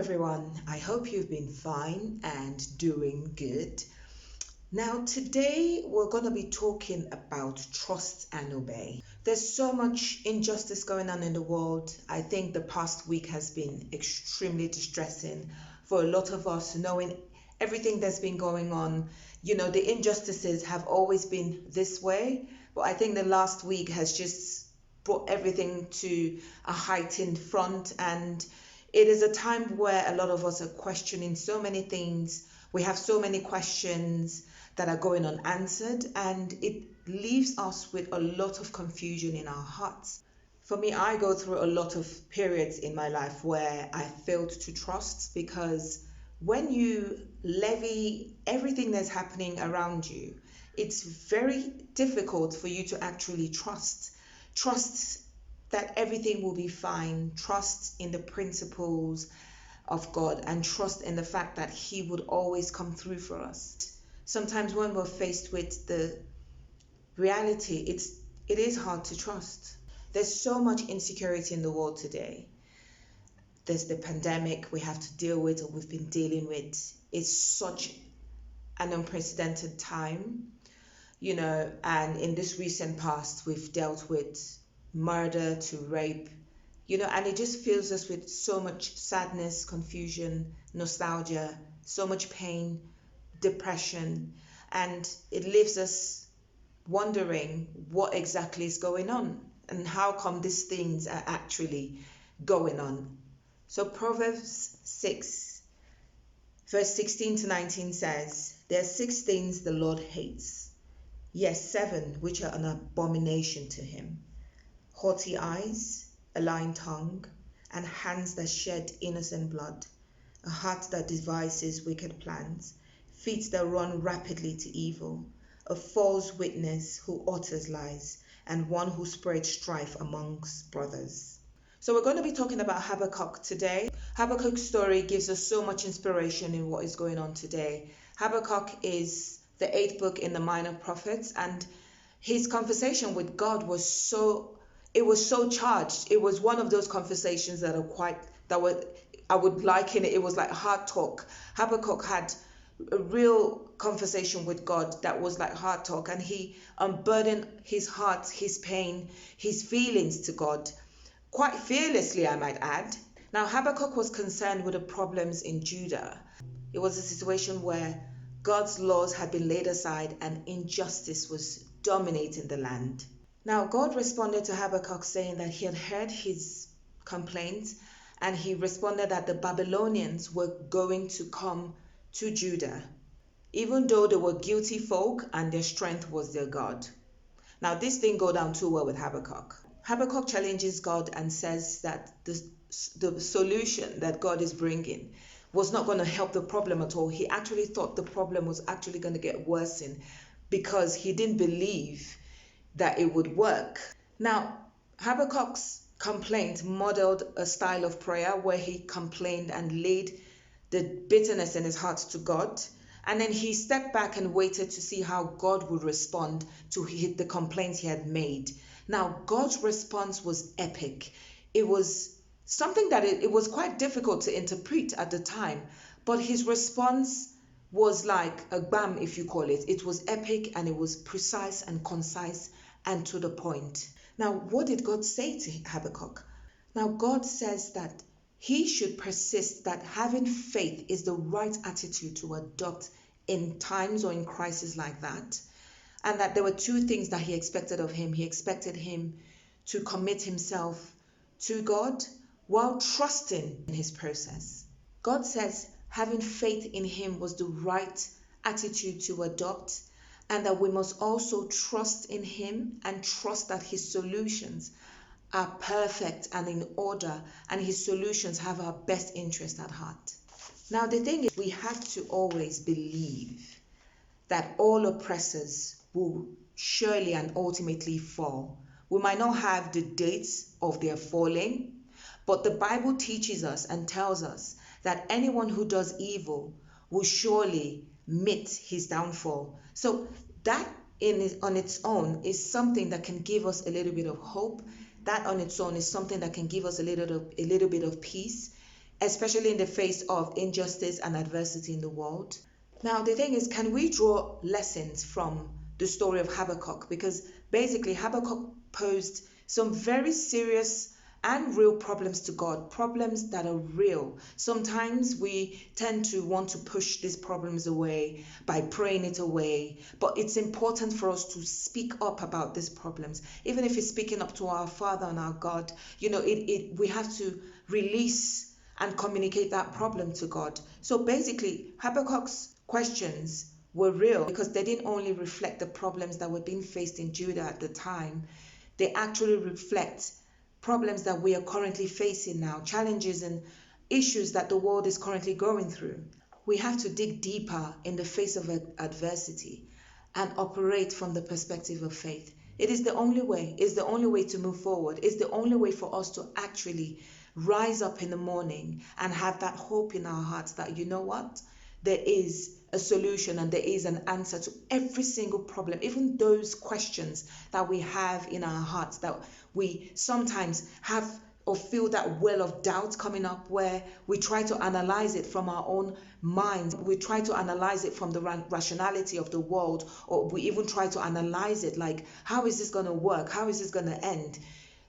everyone. I hope you've been fine and doing good. Now, today we're going to be talking about trust and obey. There's so much injustice going on in the world. I think the past week has been extremely distressing for a lot of us, knowing everything that's been going on. The injustices have always been this way, but I think the last week has just brought everything to a heightened front, and it is a time where a lot of us are questioning so many things. We have so many questions that are going unanswered, and it leaves us with a lot of confusion in our hearts. For me, I go through a lot of periods in my life where I failed to trust, because when you levy everything that's happening around you, it's very difficult for you to actually trust. Trust that everything will be fine. Trust in the principles of God, and trust in the fact that He would always come through for us. Sometimes when we're faced with the reality, it is hard to trust. There's so much insecurity in the world today. There's the pandemic we have to deal with, or we've been dealing with. It's such an unprecedented time, and in this recent past, we've dealt with murder to rape, and it just fills us with so much sadness, confusion, nostalgia, so much pain, depression, and it leaves us wondering what exactly is going on and how come these things are actually going on. So Proverbs 6 verse 16 to 19 says, "There are 6 things the Lord hates, yes, 7 which are an abomination to Him: haughty eyes, a lying tongue, and hands that shed innocent blood, a heart that devises wicked plans, feet that run rapidly to evil, a false witness who utters lies, and one who spreads strife amongst brothers." So we're going to be talking about Habakkuk today. Habakkuk's story gives us so much inspiration in what is going on today. Habakkuk is the 8th book in the Minor Prophets, and his conversation with God was so charged. It was one of those conversations I would liken it. It was like hard talk. Habakkuk had a real conversation with God that was like hard talk, and he unburdened his heart, his pain, his feelings to God, quite fearlessly, I might add. Now, Habakkuk was concerned with the problems in Judah. It was a situation where God's laws had been laid aside and injustice was dominating the land. Now, God responded to Habakkuk saying that He had heard his complaints, and He responded that the Babylonians were going to come to Judah, even though they were guilty folk and their strength was their God. Now, this didn't go down too well with Habakkuk. Habakkuk challenges God and says that the solution that God is bringing was not going to help the problem at all. He actually thought the problem was actually going to get worsened, because he didn't believe that it would work. Now, Habakkuk's complaint modeled a style of prayer where he complained and laid the bitterness in his heart to God, and then he stepped back and waited to see how God would respond to the complaints he had made. Now, God's response was epic. It was something that it was quite difficult to interpret at the time, but his response was like a bam, if you call it. It was epic, and it was precise and concise and to the point. Now, what did God say to Habakkuk? Now, God says that he should persist, that having faith is the right attitude to adopt in times or in crises like that, and that there were 2 things that he expected of him. He expected him to commit himself to God while trusting in his process. God says having faith in Him was the right attitude to adopt, and that we must also trust in Him and trust that His solutions are perfect and in order, and His solutions have our best interest at heart. Now, the thing is, we have to always believe that all oppressors will surely and ultimately fall. We might not have the dates of their falling, but the Bible teaches us and tells us that anyone who does evil will surely meet his downfall. So that on its own is something that can give us a little bit of hope. That on its own is something that can give us a little bit of peace, especially in the face of injustice and adversity in the world. Now, the thing is, can we draw lessons from the story of Habakkuk? Because basically, Habakkuk posed some very serious and real problems to God, problems that are real. Sometimes we tend to want to push these problems away by praying it away, but it's important for us to speak up about these problems. Even if it's speaking up to our Father and our God, we have to release and communicate that problem to God. So basically, Habakkuk's questions were real because they didn't only reflect the problems that were being faced in Judah at the time, they actually reflect problems that we are currently facing now, challenges and issues that the world is currently going through. We have to dig deeper in the face of adversity and operate from the perspective of faith. It is the only way. It's the only way to move forward. It's the only way for us to actually rise up in the morning and have that hope in our hearts that, you know what? There is a solution and there is an answer to every single problem, even those questions that we have in our hearts that we sometimes have or feel that well of doubt coming up, where we try to analyze it from our own minds. We try to analyze it from the rationality of the world, or we even try to analyze it like, how is this going to work? How is this going to end?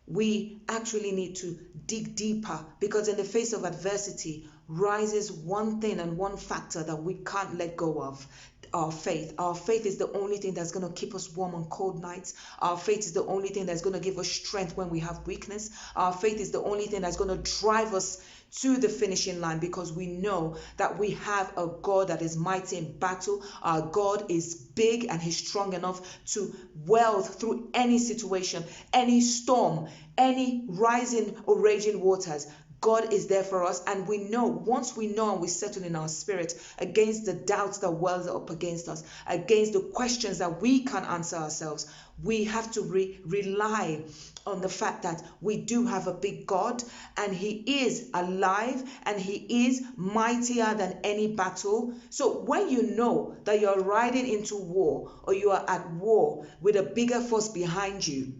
We actually need to dig deeper, because in the face of adversity rises one thing and one factor that we can't let go of: our faith. Our faith is the only thing that's going to keep us warm on cold nights. Our faith is the only thing that's going to give us strength when we have weakness. Our faith is the only thing that's going to drive us to the finishing line, because we know that we have a God that is mighty in battle. Our God is big and he's strong enough to weld through any situation, any storm, any rising or raging waters. God is there for us, and we know, once we know and we settle in our spirit against the doubts that wells up against us, against the questions that we can't answer ourselves, we have to rely on the fact that we do have a big God, and he is alive and he is mightier than any battle. So when you know that you're riding into war, or you are at war with a bigger force behind you,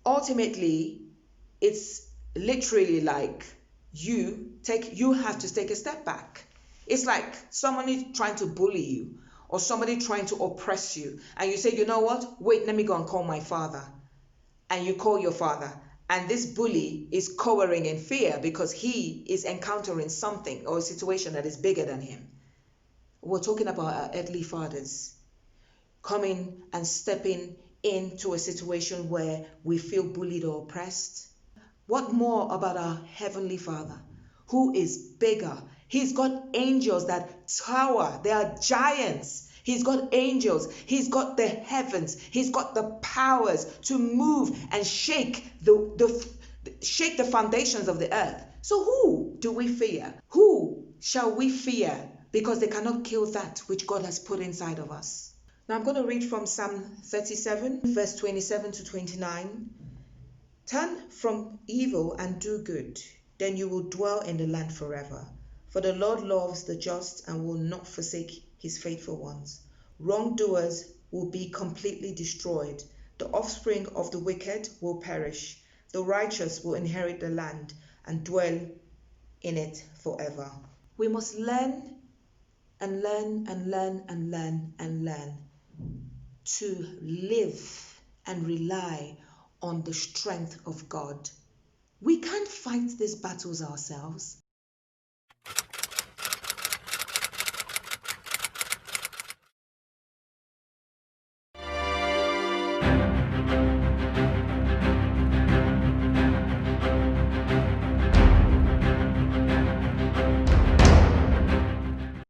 ultimately it's literally like you have to take a step back. It's like somebody trying to bully you or somebody trying to oppress you, and you say, you know what, wait, let me go and call my father. And you call your father, and this bully is cowering in fear because he is encountering something or a situation that is bigger than him. We're talking about our earthly fathers coming and stepping into a situation where we feel bullied or oppressed. What more about our Heavenly Father, who is bigger? He's got angels that tower. They are giants. He's got angels. He's got the heavens. He's got the powers to move and shake shake the foundations of the earth. So who do we fear? Who shall we fear? Because they cannot kill that which God has put inside of us. Now I'm going to read from Psalm 37, verse 27 to 29. Turn from evil and do good, then you will dwell in the land forever. For the Lord loves the just and will not forsake his faithful ones. Wrongdoers will be completely destroyed. The offspring of the wicked will perish. The righteous will inherit the land and dwell in it forever. We must learn and learn and learn and learn and learn to live and rely on the strength of God. We can't fight these battles ourselves.